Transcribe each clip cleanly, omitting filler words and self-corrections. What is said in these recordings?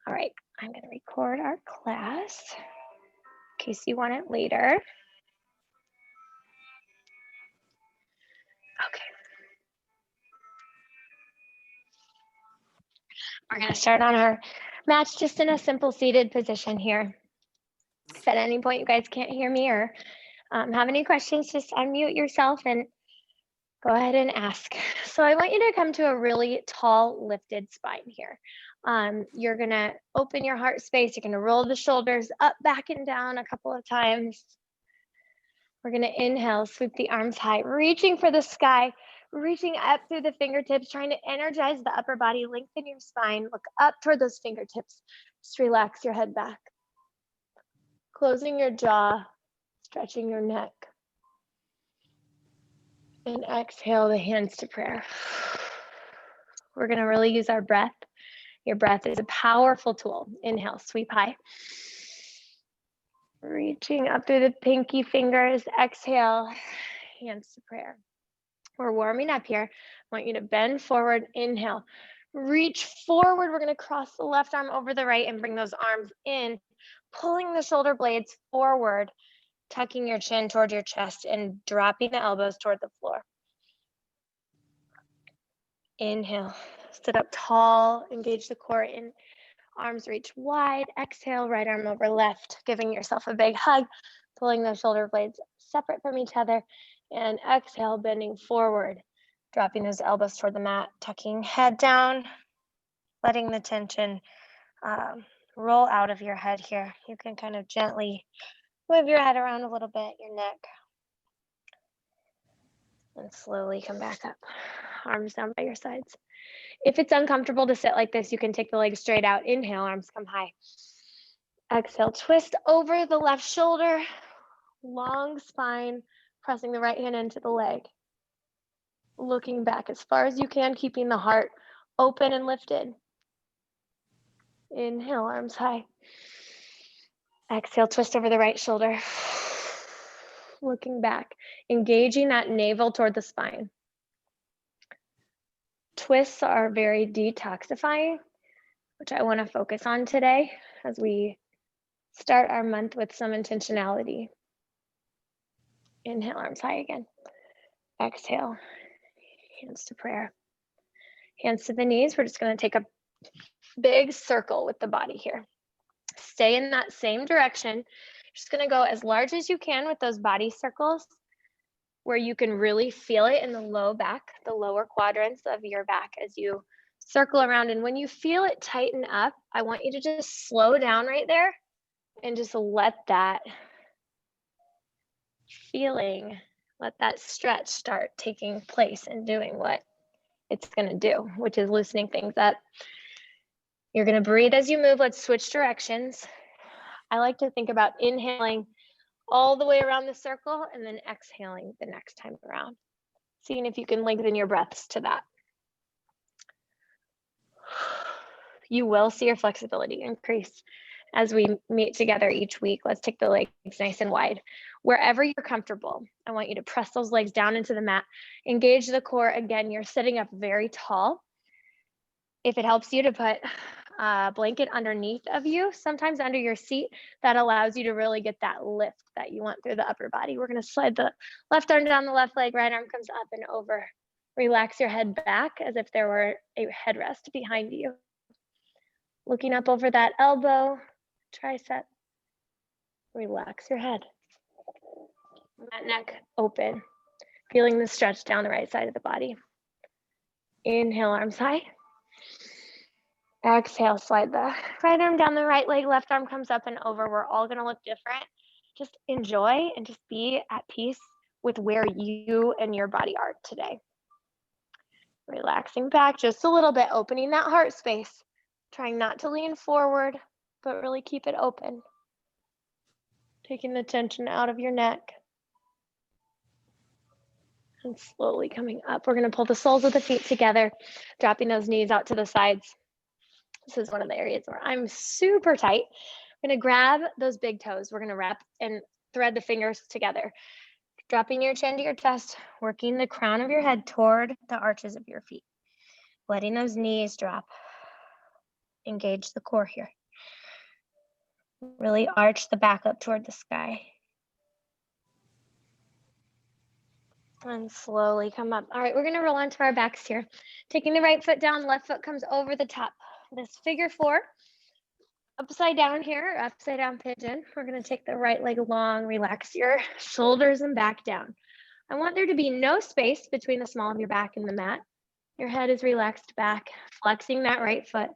All right, I'm going to record our class in case you want it later. Okay. We're going to start on our mats just in a simple seated position here. If at any point you guys can't hear me or have any questions, just unmute yourself and go ahead and ask. So I want you to come to a really tall lifted spine here. You're going to open your heart space. You're going to roll the shoulders up, back, and down a couple of times. We're going to inhale, sweep the arms high, reaching for the sky, reaching up through the fingertips, trying to energize the upper body, lengthen your spine, look up toward those fingertips. Just relax your head back. Closing your jaw, stretching your neck. And exhale the hands to prayer. We're going to really use our breath. Your breath is a powerful tool. Inhale, sweep high. Reaching up through the pinky fingers. Exhale, hands to prayer. We're warming up here. I want you to bend forward. Inhale. Reach forward. We're going to cross the left arm over the right and bring those arms in, pulling the shoulder blades forward, tucking your chin toward your chest and dropping the elbows toward the floor. Inhale, sit up tall, engage the core in, arms reach wide. Exhale, right arm over left, giving yourself a big hug, pulling those shoulder blades separate from each other. And exhale, bending forward, dropping those elbows toward the mat, tucking head down, letting the tension roll out of your head here. You can kind of gently move your head around a little bit, your neck, and slowly come back up. Arms down by your sides. If it's uncomfortable to sit like this, you can take the legs straight out. Inhale, arms come high. Exhale, twist over the left shoulder, long spine, pressing the right hand into the leg. Looking back as far as you can, keeping the heart open and lifted. Inhale, arms high. Exhale, twist over the right shoulder. Looking back, engaging that navel toward the spine. Twists are very detoxifying, which I want to focus on today as we start our month with some intentionality. Inhale, arms high again. Exhale, hands to prayer. Hands to the knees. We're just going to take a big circle with the body here. Stay in that same direction. Just going to go as large as you can with those body circles where you can really feel it in the low back, the lower quadrants of your back as you circle around. And when you feel it tighten up, I want you to just slow down right there and just let that feeling, let that stretch start taking place and doing what it's going to do, which is loosening things up. You're going to breathe as you move. Let's switch directions. I like to think about inhaling all the way around the circle and then exhaling the next time around. Seeing if you can lengthen your breaths to that. You will see your flexibility increase as we meet together each week. Let's take the legs nice and wide. Wherever you're comfortable, I want you to press those legs down into the mat. Engage the core. Again, you're sitting up very tall. If it helps you to put a blanket underneath of you, sometimes under your seat, that allows you to really get that lift that you want through the upper body. We're going to slide the left arm down the left leg, right arm comes up and over. Relax your head back as if there were a headrest behind you. Looking up over that elbow, tricep. Relax your head. That neck open. Feeling the stretch down the right side of the body. Inhale, arms high. Exhale, slide the right arm down the right leg, left arm comes up and over. We're all going to look different. Just enjoy and just be at peace with where you and your body are today. Relaxing back just a little bit, opening that heart space, trying not to lean forward, but really keep it open. Taking the tension out of your neck. And slowly coming up. We're going to pull the soles of the feet together, dropping those knees out to the sides. This is one of the areas where I'm super tight. I'm going to grab those big toes. We're going to wrap and thread the fingers together. Dropping your chin to your chest, working the crown of your head toward the arches of your feet. Letting those knees drop. Engage the core here. Really arch the back up toward the sky. And slowly come up. All right, we're gonna roll onto our backs here. Taking the right foot down, left foot comes over the top. This figure four, upside down here, upside down pigeon. We're gonna take the right leg long, relax your shoulders and back down. I want there to be no space between the small of your back and the mat. Your head is relaxed back, flexing that right foot.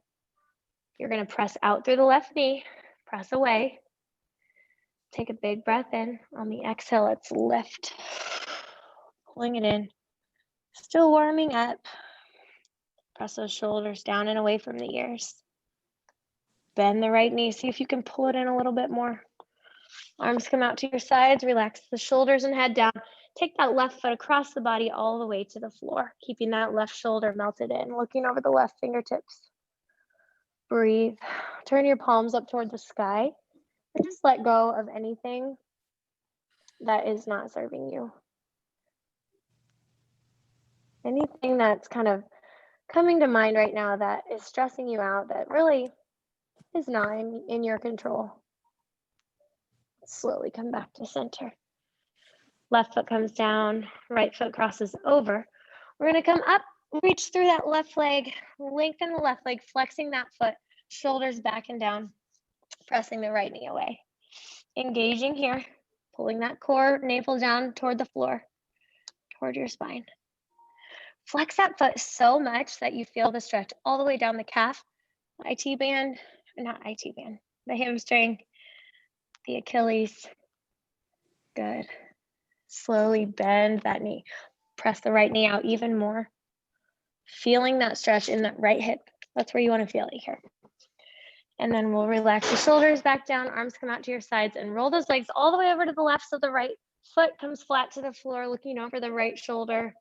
You're gonna press out through the left knee, press away. Take a big breath in. On the exhale, let's lift. Pulling it in. Still warming up. Press those shoulders down and away from the ears. Bend the right knee. See if you can pull it in a little bit more. Arms come out to your sides. Relax the shoulders and head down. Take that left foot across the body all the way to the floor, keeping that left shoulder melted in, looking over the left fingertips. Breathe. Turn your palms up toward the sky and just let go of anything that is not serving you. Anything that's kind of coming to mind right now that is stressing you out that really is not in your control. Slowly come back to center. Left foot comes down, right foot crosses over. We're gonna come up, reach through that left leg, lengthen the left leg, flexing that foot, shoulders back and down, pressing the right knee away. Engaging here, pulling that core, navel down toward the floor, toward your spine. Flex that foot so much that you feel the stretch all the way down the calf, IT band, not IT band, the hamstring, the Achilles. Good. Slowly bend that knee. Press the right knee out even more. Feeling that stretch in that right hip. That's where you want to feel it here. And then we'll relax the shoulders back down, arms come out to your sides, and roll those legs all the way over to the left so the right foot comes flat to the floor, looking over the right shoulder.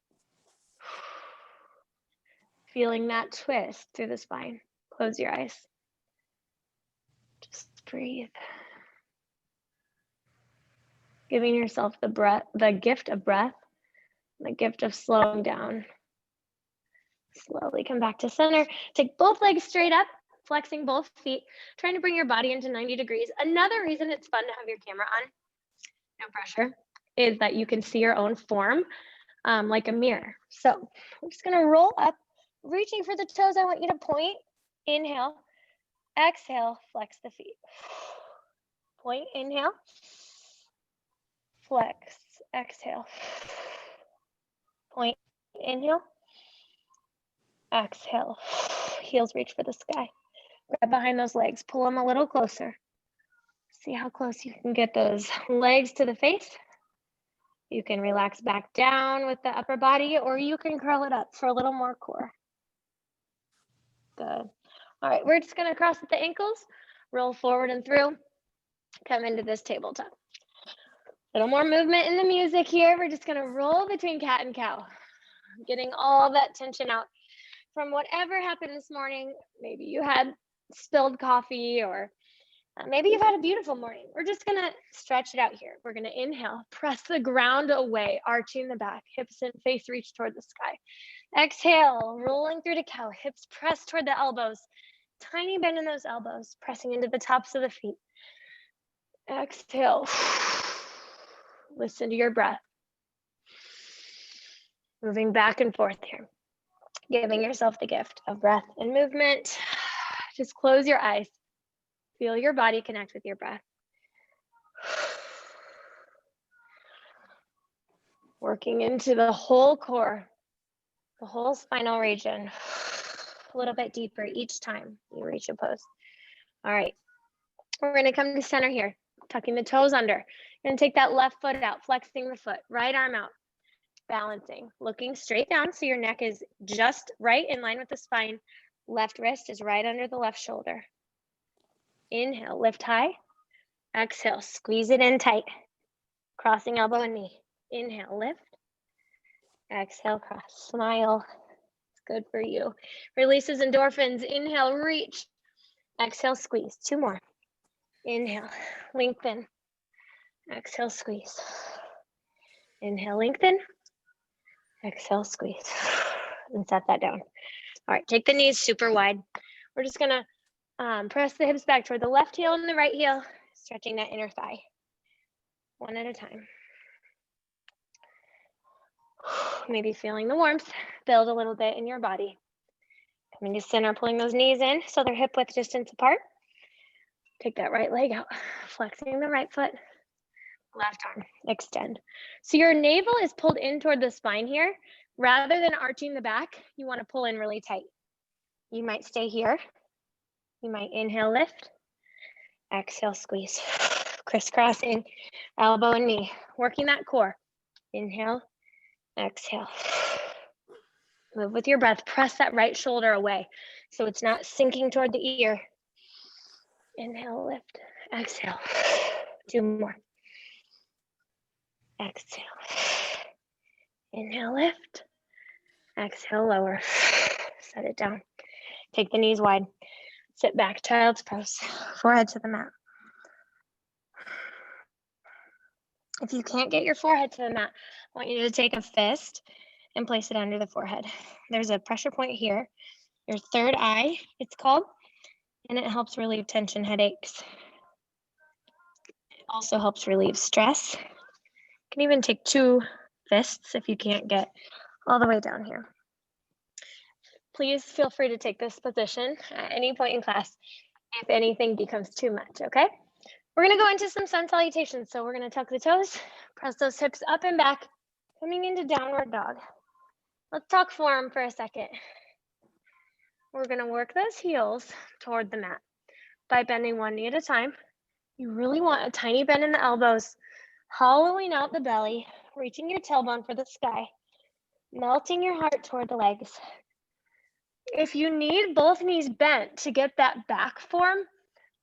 Feeling that twist through the spine. Close your eyes. Just breathe. Giving yourself the gift of breath, the gift of slowing down. Slowly come back to center. Take both legs straight up, flexing both feet, trying to bring your body into 90 degrees. Another reason it's fun to have your camera on, no pressure, is that you can see your own form like a mirror. So I'm just gonna roll up, reaching for the toes. I want you to point, inhale, exhale, flex the feet. Point, inhale, flex, exhale. Point, inhale, exhale. Heels reach for the sky. Grab behind those legs, pull them a little closer. See how close you can get those legs to the face. You can relax back down with the upper body, or you can curl it up for a little more core. Good. All right, we're just gonna cross at the ankles, roll forward and through, come into this tabletop. A little more movement in the music here. We're just gonna roll between cat and cow, getting all that tension out from whatever happened this morning. Maybe you had spilled coffee, or maybe you've had a beautiful morning. We're just gonna stretch it out here. We're gonna inhale, press the ground away, arching the back, hips and face reach toward the sky. Exhale, rolling through to cow, hips press toward the elbows. Tiny bend in those elbows, pressing into the tops of the feet. Exhale. Listen to your breath. Moving back and forth here. Giving yourself the gift of breath and movement. Just close your eyes. Feel your body connect with your breath. Working into the whole core, the whole spinal region. A little bit deeper each time you reach a pose. All right, we're gonna come to center here, tucking the toes under. You're gonna take that left foot out, flexing the foot, right arm out, balancing, looking straight down so your neck is just right in line with the spine. Left wrist is right under the left shoulder. Inhale, lift high. Exhale, squeeze it in tight. Crossing elbow and knee. Inhale, lift. Exhale, cross, smile. It's good for you. Releases endorphins. Inhale, reach. Exhale, squeeze. Two more. Inhale, lengthen. Exhale, squeeze. Inhale, lengthen. Exhale, squeeze. And set that down. All right, take the knees super wide. We're just gonna Press the hips back toward the left heel and the right heel, stretching that inner thigh. One at a time. Maybe feeling the warmth build a little bit in your body. Coming to center, pulling those knees in so they're hip width distance apart. Take that right leg out, flexing the right foot, left arm, extend. So your navel is pulled in toward the spine here. Rather than arching the back, you want to pull in really tight. You might stay here. You might inhale, lift, exhale, squeeze. Crisscrossing elbow and knee, working that core. Inhale, exhale. Move with your breath. Press that right shoulder away so it's not sinking toward the ear. Inhale, lift, exhale. 2 more. Exhale. Inhale, lift. Exhale, lower. Set it down. Take the knees wide. Sit back, child's pose. Forehead to the mat. If you can't get your forehead to the mat, I want you to take a fist and place it under the forehead. There's a pressure point here, your third eye, it's called, and it helps relieve tension headaches. It also helps relieve stress. You can even take 2 fists if you can't get all the way down here. Please feel free to take this position at any point in class if anything becomes too much, okay? We're gonna go into some sun salutations. So we're gonna tuck the toes, press those hips up and back, coming into downward dog. Let's talk form for a second. We're gonna work those heels toward the mat by bending one knee at a time. You really want a tiny bend in the elbows, hollowing out the belly, reaching your tailbone for the sky, melting your heart toward the legs. If you need both knees bent to get that back form,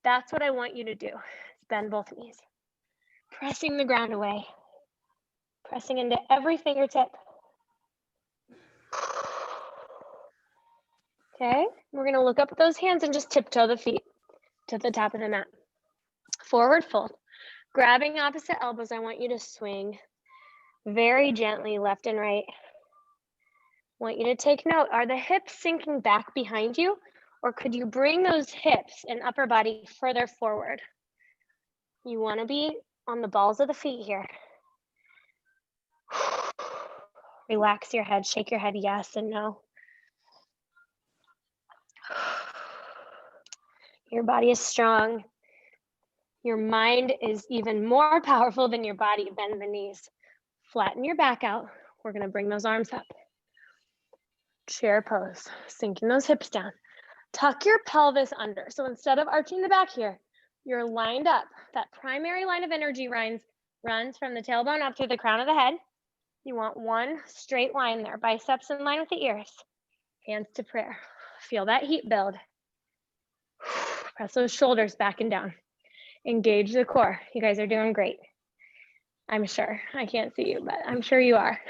that's what I want you to do. Bend both knees. Pressing the ground away. Pressing into every fingertip. Okay, we're gonna look up at those hands and just tiptoe the feet to the top of the mat. Forward fold. Grabbing opposite elbows, I want you to swing very gently left and right. I want you to take note, are the hips sinking back behind you, or could you bring those hips and upper body further forward? You want to be on the balls of the feet here. Relax your head, shake your head yes and no. Your body is strong. Your mind is even more powerful than your body. Bend the knees. Flatten your back out. We're going to bring those arms up. Chair pose, sinking those hips down. Tuck your pelvis under. So instead of arching the back here, you're lined up. That primary line of energy runs from the tailbone up through the crown of the head. You want one straight line there, biceps in line with the ears. Hands to prayer. Feel that heat build. Press those shoulders back and down. Engage the core. You guys are doing great. I'm sure. I can't see you, but I'm sure you are.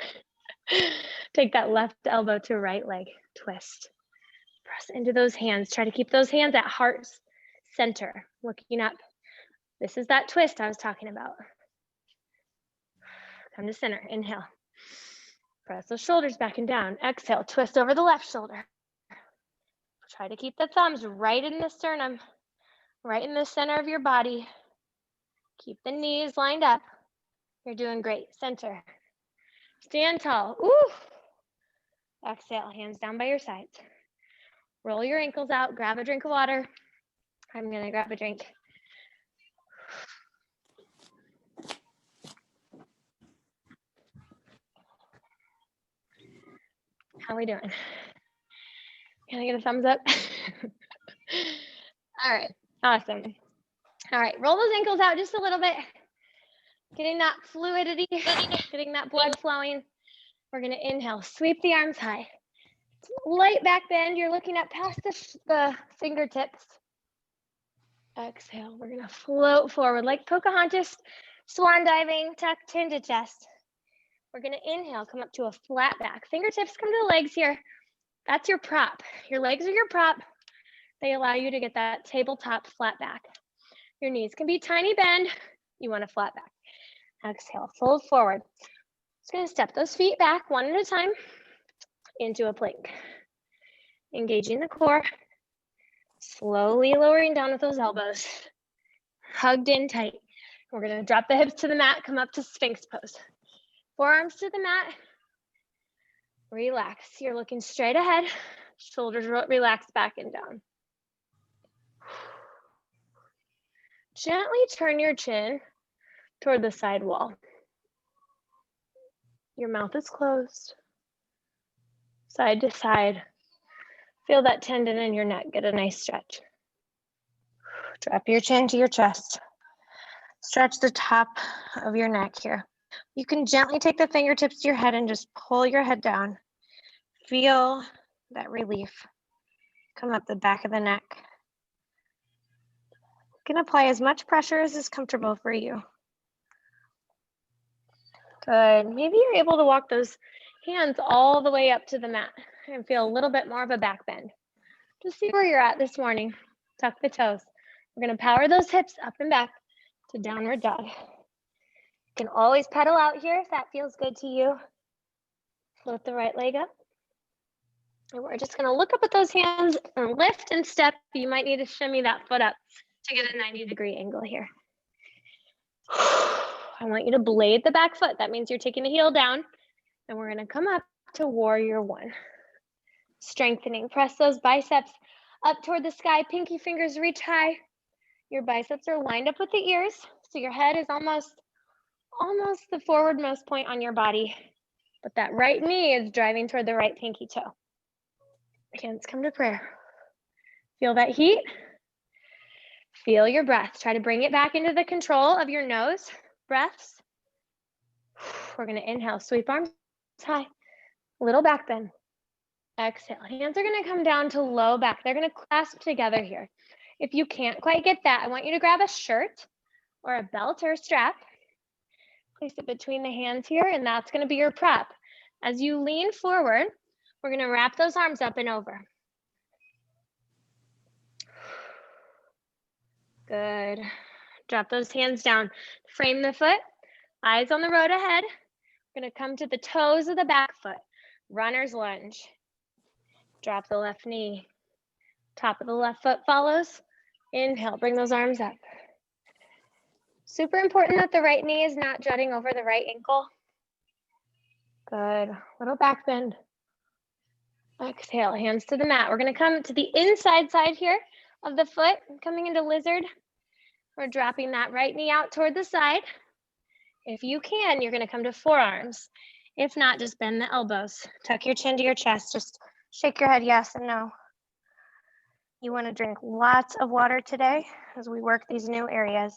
Take that left elbow to right leg. Twist. Press into those hands. Try to keep those hands at heart center, looking up. This is that twist I was talking about. Come to center. Inhale. Press those shoulders back and down. Exhale. Twist over the left shoulder. Try to keep the thumbs right in the sternum, right in the center of your body. Keep the knees lined up. You're doing great. Center. Stand tall. Ooh. Exhale. Hands down by your sides. Roll your ankles out. Grab a drink of water. I'm going to grab a drink. How are we doing? Can I get a thumbs up? All right, awesome. All right, roll those ankles out just a little bit. Getting that fluidity, getting that blood flowing. We're gonna inhale, sweep the arms high. Light back bend, you're looking at past the fingertips. Exhale, we're gonna float forward like Pocahontas, swan diving, tuck chin to chest. We're gonna inhale, come up to a flat back. Fingertips come to the legs here. That's your prop. Your legs are your prop. They allow you to get that tabletop flat back. Your knees can be tiny bend. You want a flat back. Exhale, fold forward. Just gonna step those feet back one at a time into a plank. Engaging the core. Slowly lowering down with those elbows. Hugged in tight. We're gonna drop the hips to the mat, come up to Sphinx pose. Forearms to the mat. Relax. You're looking straight ahead. Shoulders relax back and down. Gently turn your chin toward the side wall. Your mouth is closed. Side to side. Feel that tendon in your neck get a nice stretch. Drop your chin to your chest. Stretch the top of your neck here. You can gently take the fingertips to your head and just pull your head down. Feel that relief come up the back of the neck. You can apply as much pressure as is comfortable for you. Good. Maybe you're able to walk those hands all the way up to the mat and feel a little bit more of a back bend. Just see where you're at this morning. Tuck the toes. We're going to power those hips up and back to downward dog. You can always pedal out here if that feels good to you. Float the right leg up. And we're just going to look up at those hands and lift and step. You might need to shimmy that foot up to get a 90-degree angle here. I want you to blade the back foot. That means you're taking the heel down. And we're going to come up to warrior one. Strengthening. Press those biceps up toward the sky. Pinky fingers reach high. Your biceps are lined up with the ears. So your head is almost the forwardmost point on your body. But that right knee is driving toward the right pinky toe. Hands come to prayer. Feel that heat. Feel your breath. Try to bring it back into the control of your nose. Breaths. We're going to inhale. Sweep arms high. Little back bend. Exhale. Hands are going to come down to low back. They're going to clasp together here. If you can't quite get that, I want you to grab a shirt or a belt or a strap. Place it between the hands here, and that's going to be your prep. As you lean forward, we're going to wrap those arms up and over. Good. Drop those hands down. Frame the foot. Eyes on the road ahead. We're going to come to the toes of the back foot. Runner's lunge. Drop the left knee. Top of the left foot follows. Inhale, bring those arms up. Super important that the right knee is not jutting over the right ankle. Good. Little back bend. Exhale, hands to the mat. We're going to come to the inside side here of the foot, coming into lizard. We're dropping that right knee out toward the side. If you can, you're going to come to forearms. If not, just bend the elbows. Tuck your chin to your chest. Just shake your head yes and no. You want to drink lots of water today as we work these new areas.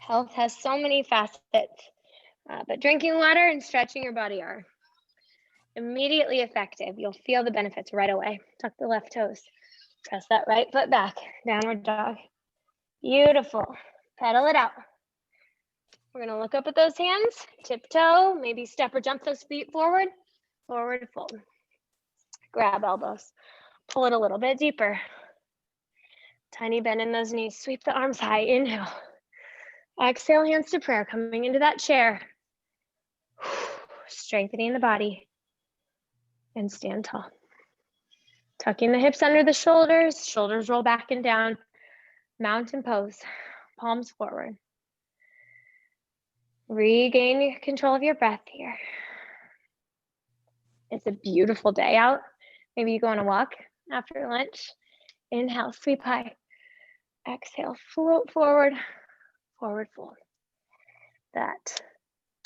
Health has so many facets, but drinking water and stretching your body are immediately effective. You'll feel the benefits right away. Tuck the left toes. Press that right foot back. Downward dog. Beautiful. Pedal it out. We're going to look up at those hands. Tiptoe. Maybe step or jump those feet forward. Forward fold. Grab elbows. Pull it a little bit deeper. Tiny bend in those knees. Sweep the arms high. Inhale. Exhale, hands to prayer. Coming into that chair. Strengthening the body. And stand tall. Tucking the hips under the shoulders. Shoulders roll back and down. Mountain pose. Palms forward. Regain control of your breath here. It's a beautiful day out. Maybe you go on a walk after lunch. Inhale, sweep high. Exhale, float forward, forward fold. That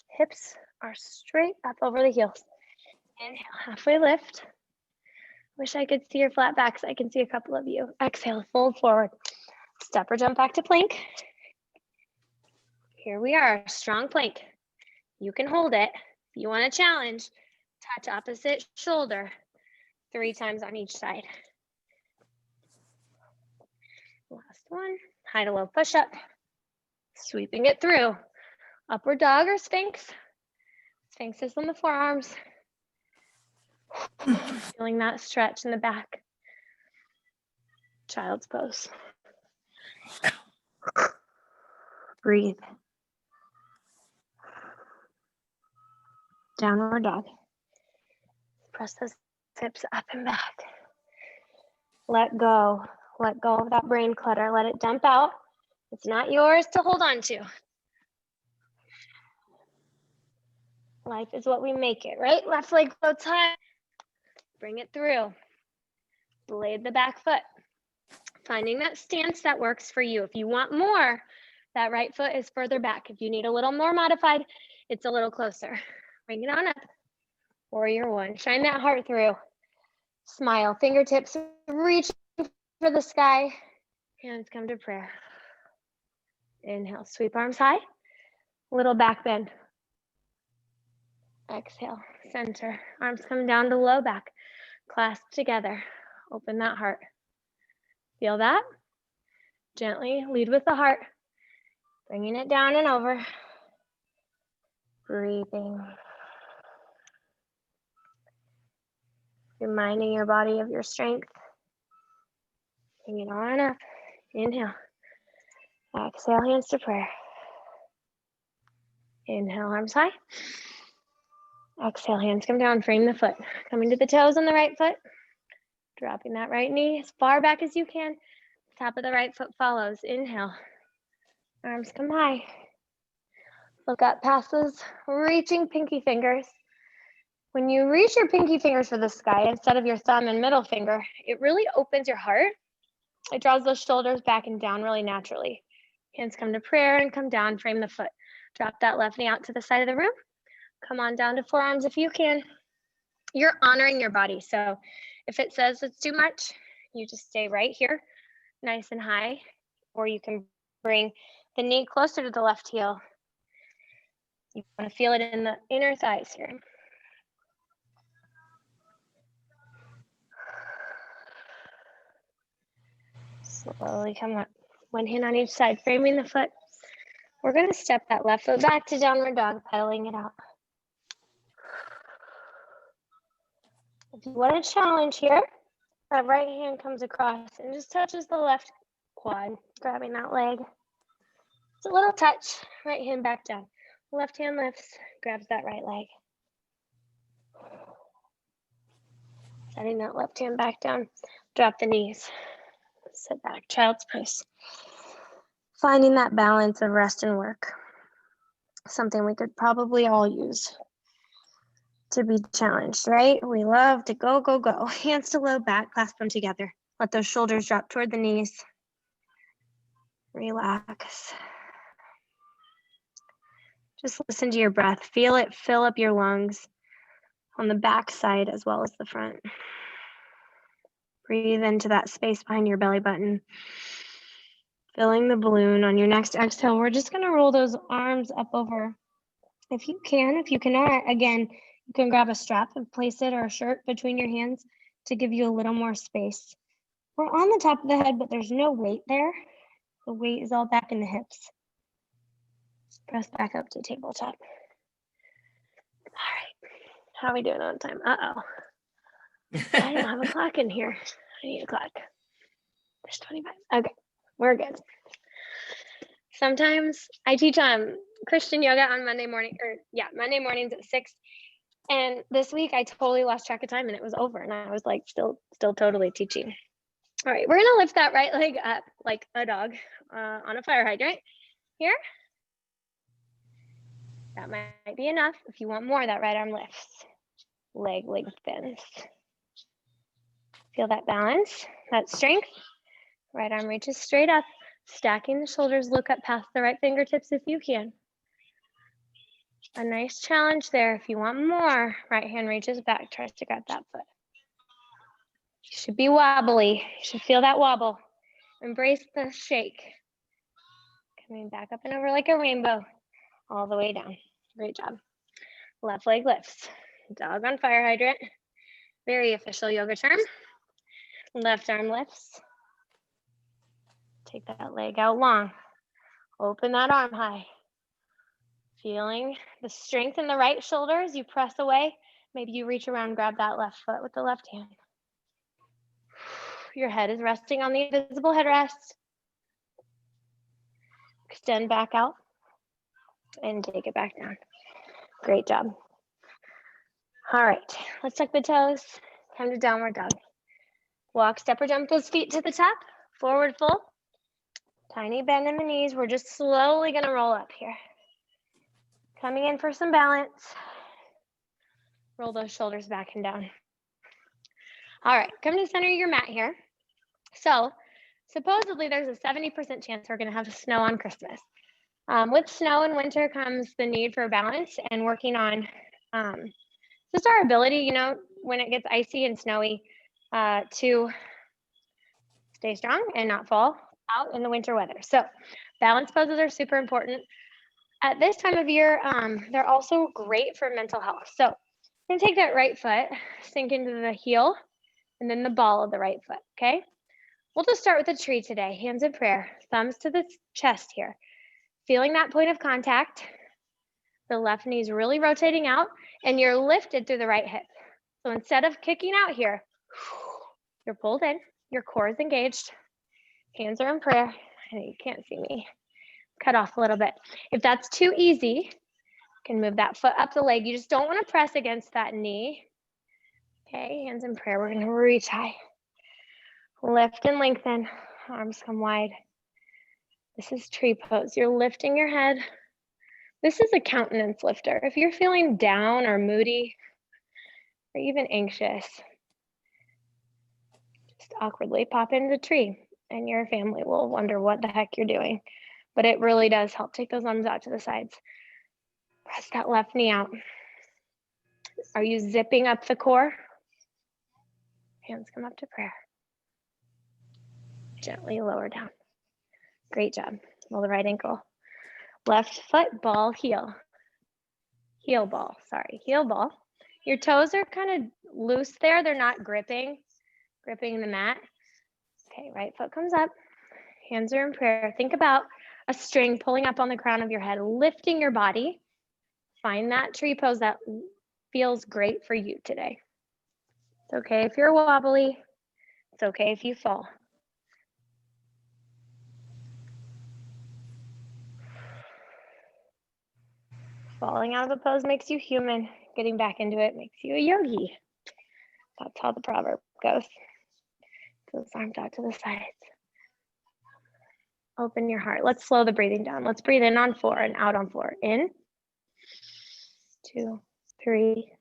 hips are straight up over the heels. Inhale, halfway lift. Wish I could see your flat backs. I can see a couple of you. Exhale, fold forward. Step or jump back to plank. Here we are, strong plank. You can hold it. If you want a challenge, touch opposite shoulder 3 times on each side. Last one, high to low push up. Sweeping it through. Upward dog or Sphinx. Sphinx is on the forearms. Feeling that stretch in the back. Child's pose. Breathe. Downward dog. Press those hips up and back. Let go. Let go of that brain clutter. Let it dump out. It's not yours to hold on to. Life is what we make it, right? Left leg floats high. Bring it through. Blade the back foot. Finding that stance that works for you. If you want more, that right foot is further back. If you need a little more modified, it's a little closer. Bring it on up. Warrior one. Shine that heart through. Smile. Fingertips reach for the sky. Hands come to prayer. Inhale. Sweep arms high. Little back bend. Exhale. Center. Arms come down to low back. Clasp together. Open that heart. Feel that? Gently lead with the heart. Bringing it down and over. Breathing. Reminding your body of your strength. Bring it on up. Inhale. Exhale, hands to prayer. Inhale, arms high. Exhale, hands come down. Frame the foot. Coming to the toes on the right foot. Dropping that right knee as far back as you can. Top of the right foot follows. Inhale. Arms come high. Look up past those reaching pinky fingers. When you reach your pinky fingers for the sky instead of your thumb and middle finger, it really opens your heart. It draws those shoulders back and down really naturally. Hands come to prayer and come down, frame the foot. Drop that left knee out to the side of the room. Come on down to forearms if you can. You're honoring your body. So if it says it's too much, you just stay right here, nice and high, or you can bring the knee closer to the left heel. You want to feel it in the inner thighs here. Slowly come up. One hand on each side, framing the foot. We're going to step that left foot back to downward dog, pedaling it out. If you want a challenge here, that right hand comes across and just touches the left quad, grabbing that leg. It's a little touch, right hand back down. Left hand lifts, grabs that right leg. Setting that left hand back down, drop the knees. Sit back, child's pose. Finding that balance of rest and work. Something we could probably all use to be challenged, right? We love to go, go, go. Hands to low back, clasp them together. Let those shoulders drop toward the knees. Relax. Just listen to your breath. Feel it fill up your lungs on the back side as well as the front. Breathe into that space behind your belly button. Filling the balloon. On your next exhale, we're just going to roll those arms up over. If you can, if you cannot, again, you can grab a strap and place it or a shirt between your hands to give you a little more space. We're on the top of the head, but there's no weight there. The weight is all back in the hips. Press back up to tabletop. All right. How are we doing on time? Uh-oh. I don't have a clock in here. I need a clock. There's 25. Okay, we're good. Sometimes I teach Christian yoga on Monday Monday mornings at 6. And this week I totally lost track of time and it was over. And I was like, still totally teaching. All right, we're gonna lift that right leg up like a dog on a fire hydrant. Here. That might be enough. If you want more, that right arm lifts. Leg lengthens. Feel that balance, that strength. Right arm reaches straight up. Stacking the shoulders, look up past the right fingertips if you can. A nice challenge there. If you want more, right hand reaches back, tries to grab that foot. You should be wobbly. You should feel that wobble. Embrace the shake. Coming back up and over like a rainbow, all the way down. Great job. Left leg lifts. Dog on fire hydrant. Very official yoga term. Left arm lifts. Take that leg out long. Open that arm high. Feeling the strength in the right shoulder as you press away. Maybe you reach around, grab that left foot with the left hand. Your head is resting on the invisible headrest. Extend back out and take it back down. Great job. All right, Let's tuck the toes. Come to downward dog. Walk, step, or jump those feet to the top. Forward fold. Tiny bend in the knees. We're just slowly gonna roll up here. Coming in for some balance. Roll those shoulders back and down. All right, come to the center of your mat here. So supposedly there's a 70% chance we're gonna have snow on Christmas. With snow in winter comes the need for balance and working on just our ability, you know, when it gets icy and snowy, to stay strong and not fall out in the winter weather. So balance poses are super important. At this time of year, they're also great for mental health. So I'm gonna take that right foot, sink into the heel, and then the ball of the right foot, okay? We'll just start with a tree today, hands in prayer, thumbs to the chest here. Feeling that point of contact, the left knee's really rotating out, and you're lifted through the right hip. So instead of kicking out here, you're pulled in, your core is engaged, hands are in prayer. I know you can't see me. Cut off a little bit. If that's too easy, you can move that foot up the leg. You just don't want to press against that knee. Okay, hands in prayer. We're gonna reach high. Lift and lengthen, arms come wide. This is tree pose. You're lifting your head. This is a countenance lifter. If you're feeling down or moody or even anxious, just awkwardly pop into the tree and your family will wonder what the heck you're doing. But it really does help. Take those arms out to the sides. Press that left knee out. Are you zipping up the core? Hands come up to prayer. Gently lower down. Great job. Roll the right ankle. Left foot, ball, heel. Heel ball, sorry, heel ball. Your toes are kind of loose there. They're not gripping the mat. Okay, right foot comes up. Hands are in prayer. Think about a string pulling up on the crown of your head, lifting your body. Find that tree pose that feels great for you today. It's okay if you're wobbly. It's okay if you fall. Falling out of a pose makes you human. Getting back into it makes you a yogi. That's how the proverb goes. Those arms out to the sides. Open your heart. Let's slow the breathing down. Let's breathe in on 4 and out on 4. In, 2, 3,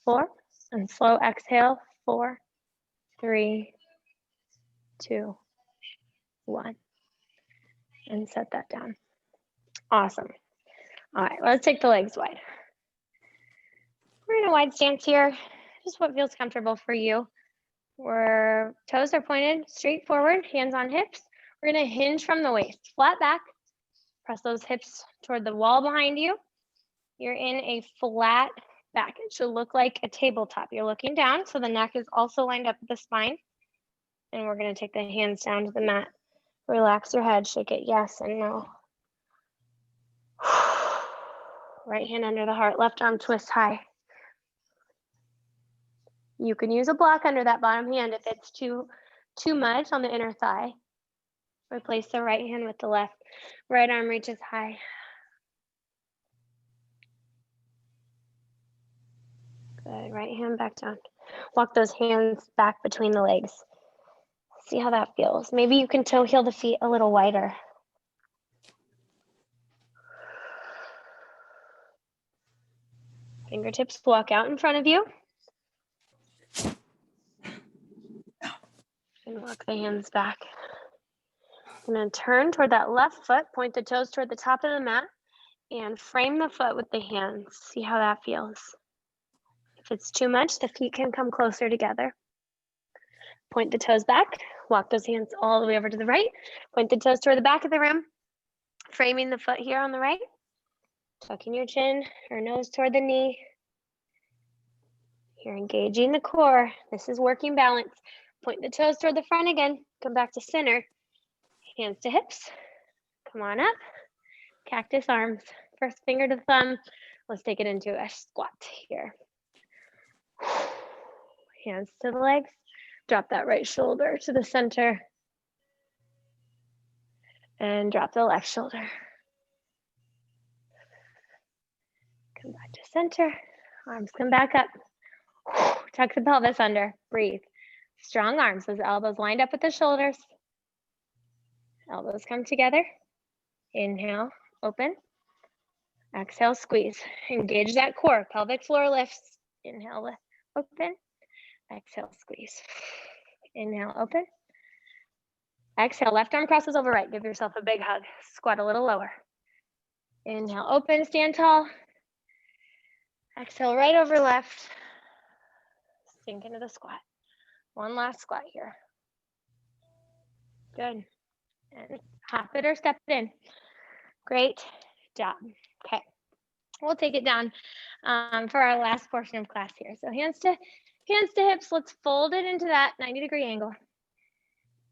4. And slow exhale, 4, 3, 2, 1. And set that down. Awesome. All right, let's take the legs wide. We're in a wide stance here. Just what feels comfortable for you. Where toes are pointed straight forward, hands on hips. We're gonna hinge from the waist, flat back. Press those hips toward the wall behind you. You're in a flat back. It should look like a tabletop. You're looking down, so the neck is also lined up with the spine. And we're gonna take the hands down to the mat. Relax your head, shake it yes and no. Right hand under the heart, left arm twist high. You can use a block under that bottom hand if it's too much on the inner thigh. Replace the right hand with the left. Right arm reaches high. Good, right hand back down. Walk those hands back between the legs. See how that feels. Maybe you can toe heel the feet a little wider. Fingertips walk out in front of you. And walk the hands back. I'm gonna turn toward that left foot, point the toes toward the top of the mat, and frame the foot with the hands. See how that feels. If it's too much, the feet can come closer together. Point the toes back, walk those hands all the way over to the right, point the toes toward the back of the room, framing the foot here on the right, tucking your chin or nose toward the knee. You're engaging the core. This is working balance. Point the toes toward the front again, come back to center, hands to hips, come on up, cactus arms, first finger to thumb. Let's take it into a squat here. Hands to the legs. Drop that right shoulder to the center. And drop the left shoulder. Come back to center. Arms come back up. Tuck the pelvis under, breathe. Strong arms, those elbows lined up with the shoulders. Elbows come together. Inhale, open. Exhale, squeeze. Engage that core, pelvic floor lifts. Inhale, lift, open. Exhale, squeeze. Inhale, open. Exhale, left arm crosses over right. Give yourself a big hug. Squat a little lower. Inhale, open, stand tall. Exhale, right over left. Sink into the squat. One last squat here. Good. And hop it or step it in. Great job. Okay. We'll take it down for our last portion of class here. So hands to hips. Let's fold it into that 90-degree angle.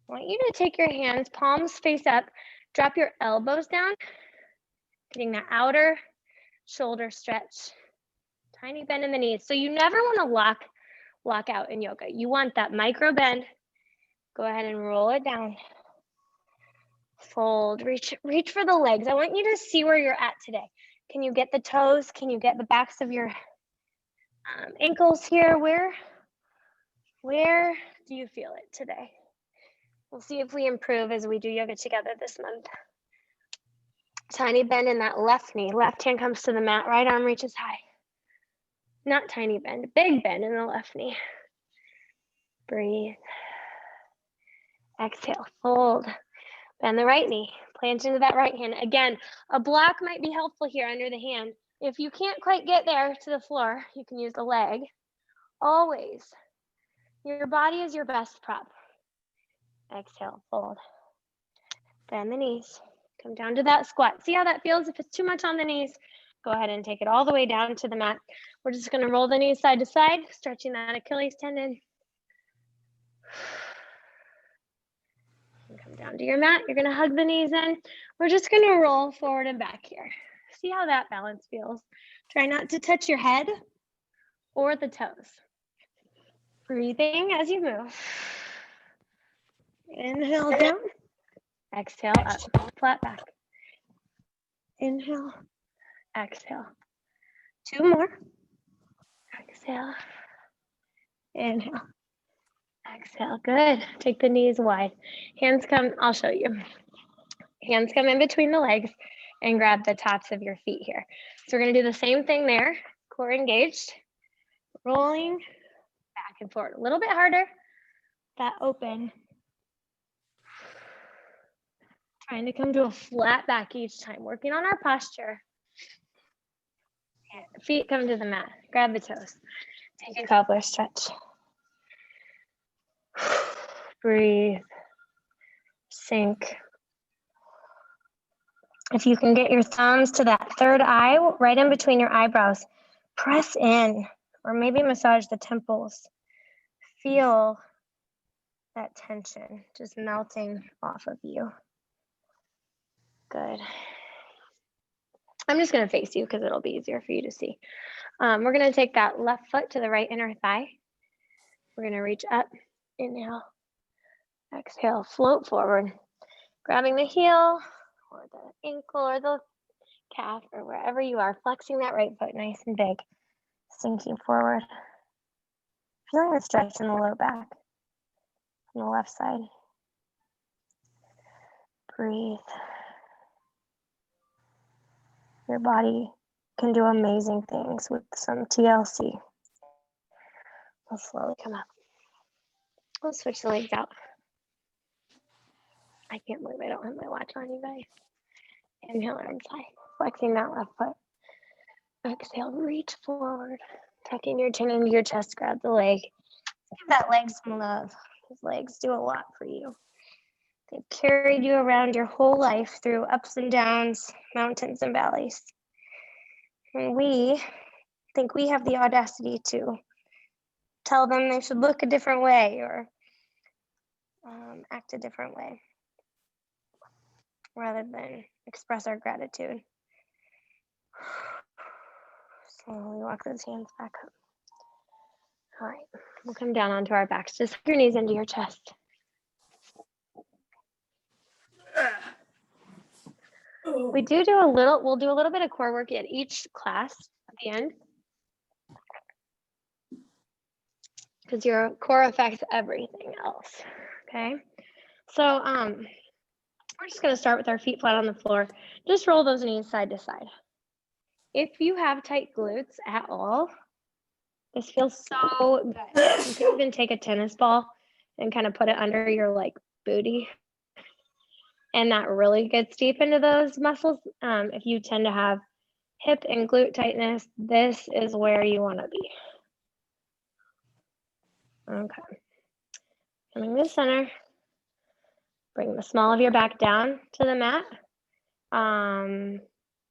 I want you to take your hands, palms face up, drop your elbows down, getting that outer shoulder stretch. Tiny bend in the knees. So you never want to lock out in yoga. You want that micro bend. Go ahead and roll it down. Fold, reach for the legs. I want you to see where you're at today. Can you get the toes? Can you get the backs of your ankles here? Where do you feel it today? We'll see if we improve as we do yoga together this month. Tiny bend in that left knee. Left hand comes to the mat, right arm reaches high. Not tiny bend, big bend in the left knee. Breathe. Exhale, fold. Bend the right knee, plant into that right hand. Again, a block might be helpful here under the hand. If you can't quite get there to the floor, you can use the leg. Always, your body is your best prop. Exhale, fold. Bend the knees, come down to that squat. See how that feels? If it's too much on the knees, go ahead and take it all the way down to the mat. We're just gonna roll the knees side to side, stretching that Achilles tendon. Come down to your mat. You're gonna hug the knees in. We're just gonna roll forward and back here. See how that balance feels. Try not to touch your head or the toes. Breathing as you move. Inhale down. Exhale up, flat back. Inhale, exhale. Two more. Exhale, inhale. Exhale, good. Take the knees wide. Hands come, I'll show you. Hands come in between the legs and grab the tops of your feet here. So we're gonna do the same thing there. Core engaged, rolling back and forward. A little bit harder, that open. Trying to come to a flat back each time, working on our posture. Feet come to the mat, grab the toes. Take a cobbler stretch. Breathe, sink. If you can get your thumbs to that third eye, right in between your eyebrows, press in, or maybe massage the temples. Feel that tension just melting off of you. Good. I'm just gonna face you because it'll be easier for you to see. We're gonna take that left foot to the right inner thigh. We're gonna reach up, inhale, exhale, float forward, grabbing the heel or the ankle or the calf or wherever you are, flexing that right foot nice and big, sinking forward. Feeling the stretch in the low back on the left side. Breathe. Your body can do amazing things with some TLC. We'll slowly come up. We'll switch the legs out. I can't believe I don't have my watch on, you guys. Inhale, arms high, flexing that left foot. Exhale, reach forward, tucking your chin into your chest, grab the leg. Give that leg some love. Those legs do a lot for you. They've carried you around your whole life through ups and downs, mountains and valleys. And we think we have the audacity to tell them they should look a different way or act a different way, rather than express our gratitude. Slowly walk those hands back up. All right, we'll come down onto our backs. Just hug your knees into your chest. We'll do a little bit of core work at each class at the end. because your core affects everything else, okay? So we're just gonna start with our feet flat on the floor. Just roll those knees side to side. If you have tight glutes at all, this feels so good. You can even take a tennis ball and kind of put it under your like booty. And that really gets deep into those muscles. If you tend to have hip and glute tightness, this is where you want to be. Okay. Coming to the center. Bring the small of your back down to the mat.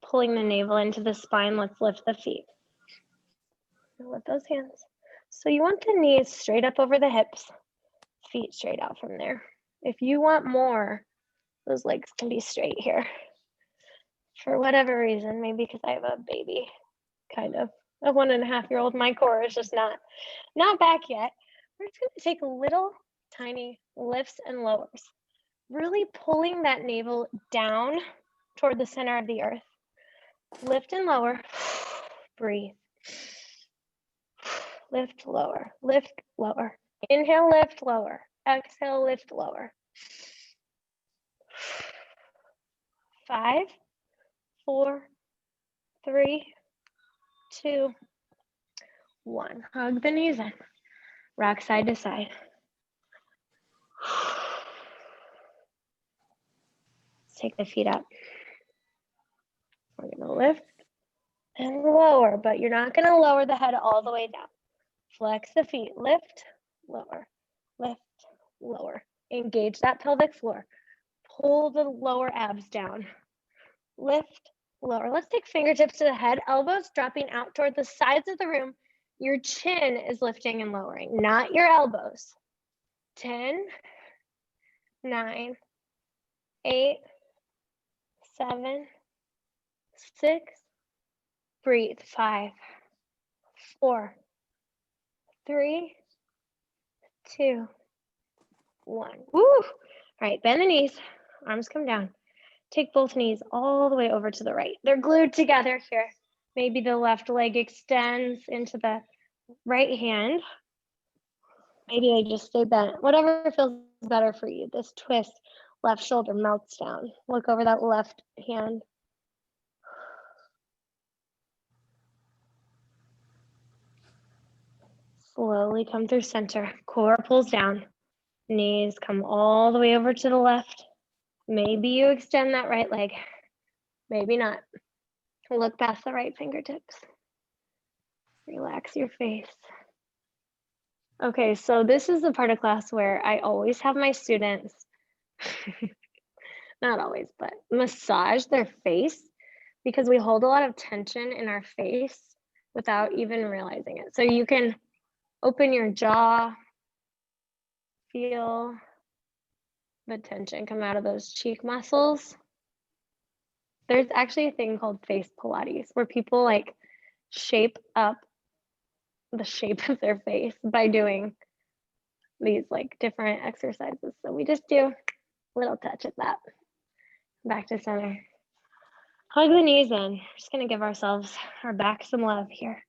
Pulling the navel into the spine. Let's lift the feet. Lift those hands. So you want the knees straight up over the hips, feet straight out from there. If you want more, those legs can be straight here. For whatever reason, maybe because I have a baby, kind of a 1.5-year-old, my core is just not back yet. We're just gonna take little tiny lifts and lowers, really pulling that navel down toward the center of the earth. Lift and lower, breathe. Lift, lower, lift, lower. Inhale, lift, lower. Exhale, lift, lower. 5, 4, 3, 2, 1. Hug the knees in. Rock side to side. Let's take the feet up. We're gonna lift and lower, but you're not gonna lower the head all the way down. Flex the feet, lift, lower, lift, lower. Engage that pelvic floor. Pull the lower abs down. Lift, lower. Let's take fingertips to the head, elbows dropping out toward the sides of the room. Your chin is lifting and lowering, not your elbows. 10, 9, 8, 7, 6, breathe. 5, 4, 3, 2, 1. Woo! All right, bend the knees, arms come down. Take both knees all the way over to the right. They're glued together here. Maybe the left leg extends into the right hand. Maybe they just stay bent. Whatever feels better for you. This twist, left shoulder melts down. Look over that left hand. Slowly come through center. Core pulls down. Knees come all the way over to the left. Maybe you extend that right leg. Maybe not. Look past the right fingertips. Relax your face. Okay, so this is the part of class where I always have my students, not always, but massage their face because we hold a lot of tension in our face without even realizing it. So you can open your jaw, feel the tension come out of those cheek muscles. There's actually a thing called face Pilates where people like shape up the shape of their face by doing these like different exercises. So we just do a little touch of that. Back to center. Hug the knees in. We're just gonna give our back some love here.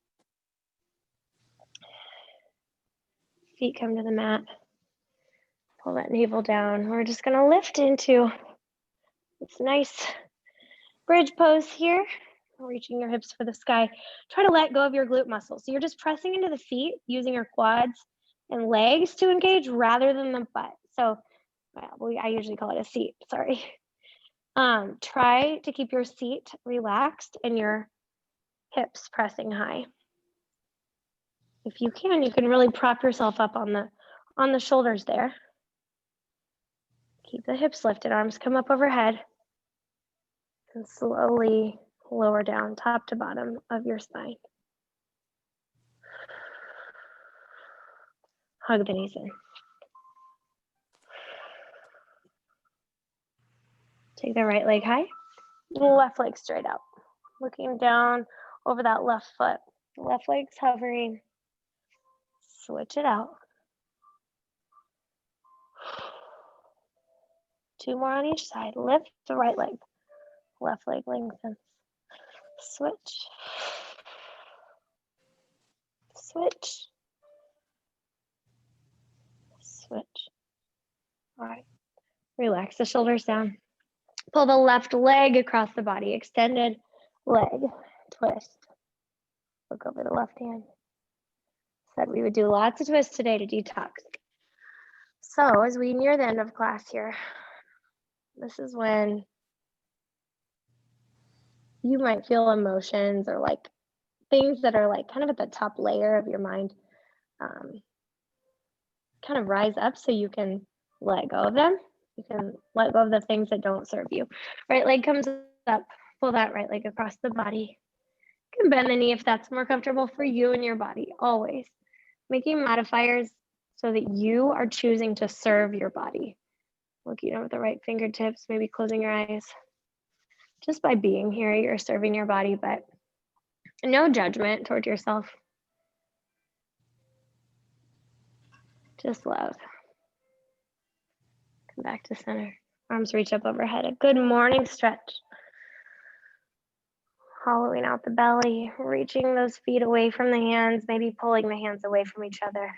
Feet come to the mat. Pull that navel down. We're just gonna lift into this nice bridge pose here. Reaching your hips for the sky. Try to let go of your glute muscles. So you're just pressing into the feet, using your quads and legs to engage rather than the butt. So I usually call it a seat, sorry. Try to keep your seat relaxed and your hips pressing high. If you can really prop yourself up on the shoulders there. Keep the hips lifted, arms come up overhead, and slowly lower down top to bottom of your spine. Hug the knees in. Take the right leg high, left leg straight out. Looking down over that left foot. Left leg's hovering. Switch it out. 2 more on each side. Lift the right leg. Left leg lengthens. Switch. Switch. All right. Relax the shoulders down. Pull the left leg across the body, extended leg, twist. Look over the left hand. Said we would do lots of twists today to detox. So as we near the end of class here, this is when you might feel emotions or like things that are like kind of at the top layer of your mind kind of rise up so you can let go of them. You can let go of the things that don't serve you. Right leg comes up, pull that right leg across the body. You can bend the knee if that's more comfortable for you and your body, always. Making modifiers so that you are choosing to serve your body. Looking over the right fingertips, maybe closing your eyes. Just by being here, you're serving your body, but no judgment toward yourself. Just love. Come back to center. Arms reach up overhead. A good morning stretch. Hollowing out the belly, reaching those feet away from the hands, maybe pulling the hands away from each other.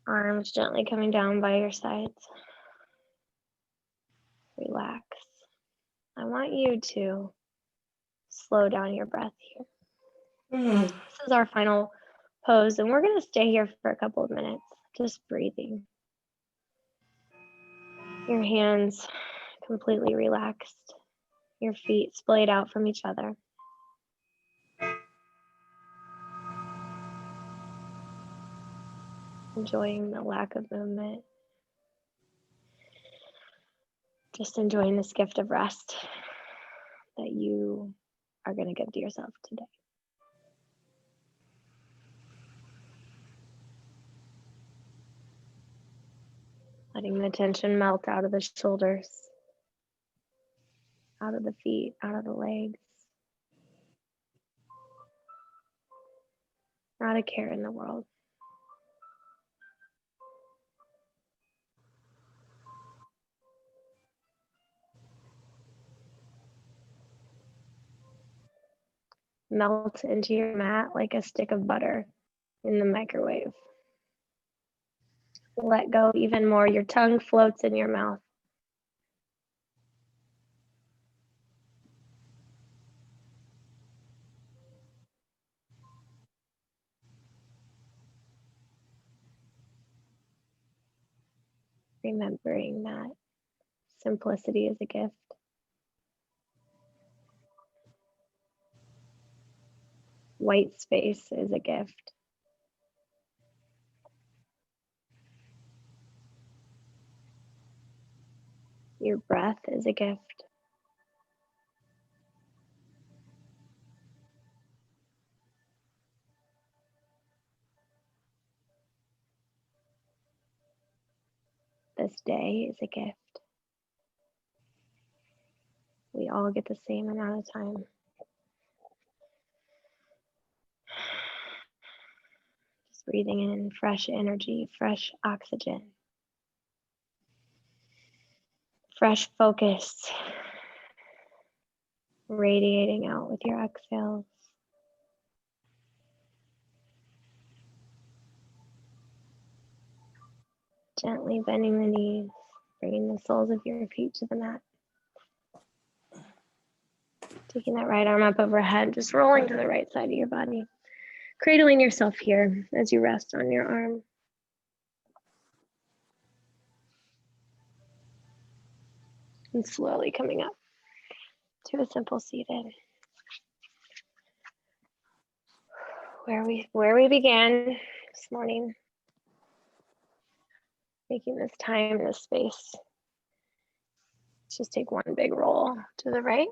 Arms gently coming down by your sides. Relax. I want you to slow down your breath here. This is our final pose, and we're going to stay here for a couple of minutes, just breathing. Your hands completely relaxed, your feet splayed out from each other. Enjoying the lack of movement. Just enjoying this gift of rest that you are going to give to yourself today. Letting the tension melt out of the shoulders, out of the feet, out of the legs. Not a care in the world. Melt into your mat like a stick of butter in the microwave. Let go even more. Your tongue floats in your mouth. Remembering that simplicity is a gift. White space is a gift. Your breath is a gift. This day is a gift. We all get the same amount of time. Just breathing in fresh energy, fresh oxygen, fresh focus, radiating out with your exhales. Gently bending the knees, bringing the soles of your feet to the mat. Taking that right arm up overhead, just rolling to the right side of your body. Cradling yourself here as you rest on your arm. And slowly coming up to a simple seated. Where we began this morning. Making this time, this space. Let's just take one big roll to the right.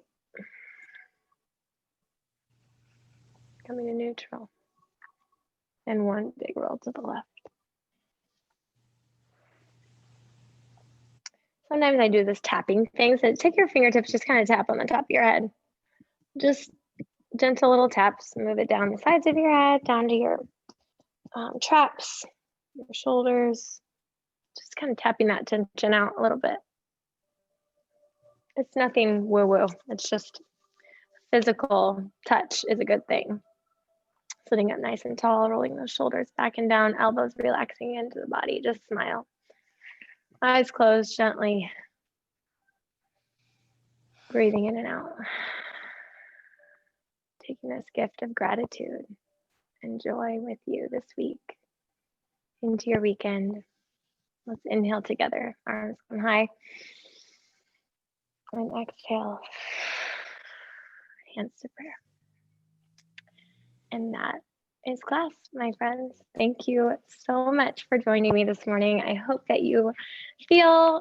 Coming to neutral. And one big roll to the left. Sometimes I do this tapping thing. So take your fingertips, just kind of tap on the top of your head. Just gentle little taps. Move it down the sides of your head, down to your traps, your shoulders. Just kind of tapping that tension out a little bit. It's nothing woo-woo. It's just physical touch is a good thing. Sitting up nice and tall, rolling those shoulders back and down, elbows relaxing into the body. Just smile. Eyes closed, gently breathing in and out. Taking this gift of gratitude and joy with you this week into your weekend. Let's inhale together, arms on high. And exhale, hands to prayer. And that is class, my friends. Thank you so much for joining me this morning. I hope that you feel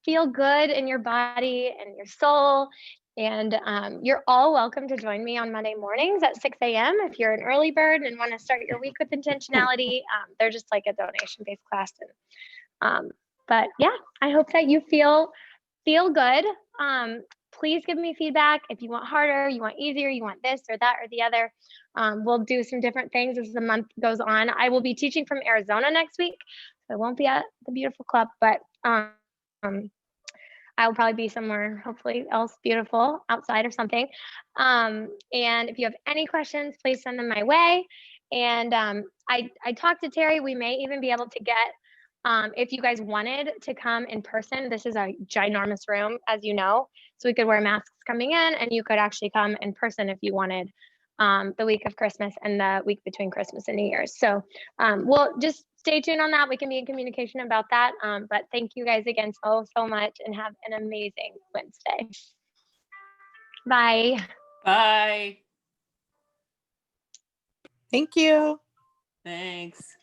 good in your body and your soul. And you're all welcome to join me on Monday mornings at 6 a.m. if you're an early bird and want to start your week with intentionality. They're just like a donation-based class. But yeah, I hope that you feel good. Please give me feedback if you want harder, you want easier, you want this or that or the other. We'll do some different things as the month goes on. I will be teaching from Arizona next week. So I won't be at the beautiful club, but I'll probably be somewhere hopefully else beautiful outside or something. And if you have any questions, please send them my way. And I talked to Terry. We may even be able to get, if you guys wanted to come in person, this is a ginormous room, as you know, so we could wear masks coming in and you could actually come in person if you wanted, the week of Christmas and the week between Christmas and New Year's. So we'll just stay tuned on that. We can be in communication about that. But thank you guys again so much and have an amazing Wednesday. Bye. Bye. Thank you. Thanks.